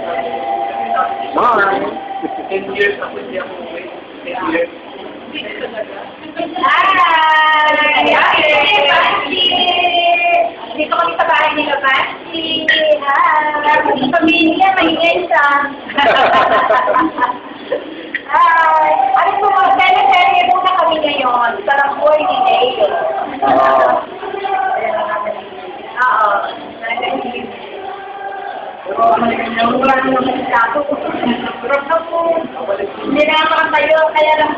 Bye! 10 years ako hindi ako okay. 10 years. Hi! Dito kami sa bahay nila, Patsy. Hi! Sa pamilya, maingay siya. Hi! Ano po, tele-serye muna kami ngayon. Sarang boy ni Leo. Oo. Wala naman ang tapo. Sarap na po. Hindi na naman tayo, kaya lang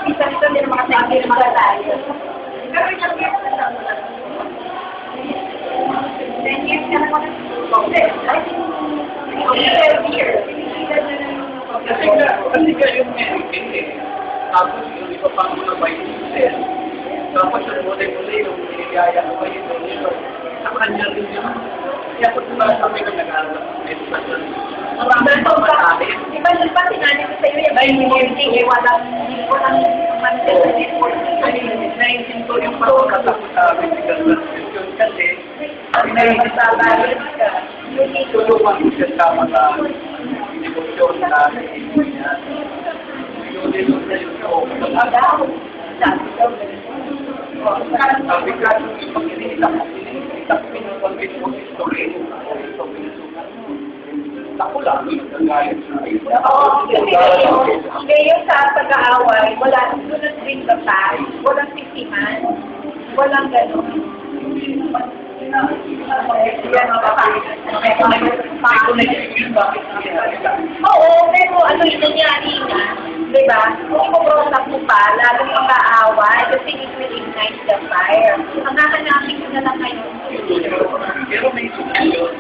isa-isa hindi naman kasi ang mga tayo. Pero yung years na lang. 10 years ka naman. I think 12 years. Kasi yung American eh. Tapos yung iba pang mga bicycle. Tapos yung muli-muli yung niliyaya ko kayo yung sa kanya rin yun. Kaya kung sabi ko nag-aaral ng meditation, maraming mga matali. Di ba nung pati nanin ko sa'yo yung morning, eh, walang Nainsin ko yung pagkakatakot sa physical transition kasi nainsin ka. Tulungan ko siya sa mga negosyon na niya. Yung negosyon ko, sabi ka, pag iniitak ko pinapagpit mo history. Ako lang, nagagalit sa iyo. Oo, kasi ngayon sa pag-aaway, wala nang do not bring the past, walang sisiman, walang gano'n. Oo, pero ano yung nangyari na, di ba? Kung i-brought up mo pa, lalong mag-aaway kasi it will ignite the fire. Ang hahanapin ko na lang ngayon. Pero may solusyon.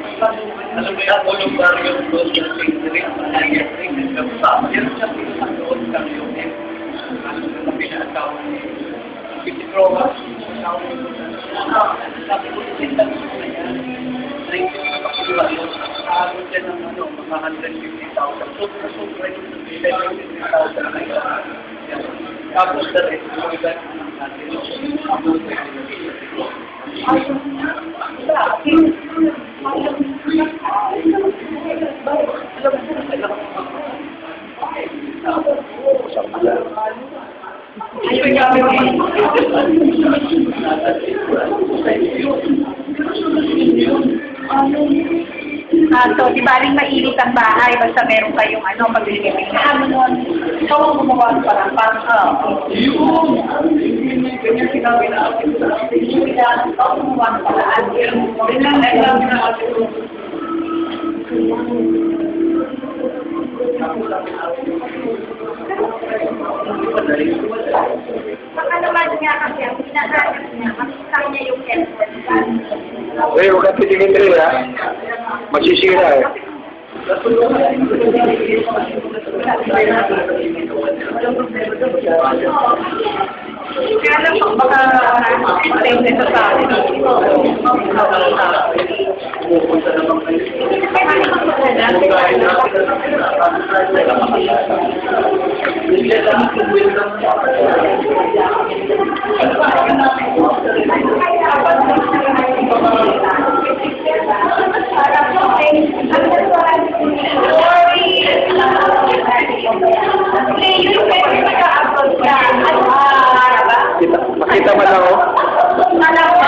Alam mo yan, voluntaryo social secretary, alliance ring, nagkasama. Yan siya pinasanood kami yung ano na pinakasawa ni Pitrowa. Sabi ko, sinta ko na yan. Ring yung nakakulang yun. Ako dyan ng ano, mga 150,000. Sobra yung 150,000 na yun. Tapos na rin, yung iba natin. Ako So, di ba rin mainit ang bahay basta meron kayong ano, paglilipin na ano nun. So, gumawa pa lang, parang ganyan sinabi na atin sa gumawa pa lang. Baka naman niya kasi ang pinahanap niya, makikita niya yung effort. Eh, huwag kang titingin rin, ha? Masisira, eh. Kaya lang pag baka explain nito sa akin. pupunta naman kayo. Hindi lang kung will lang Makita mo lang, oh. Sana,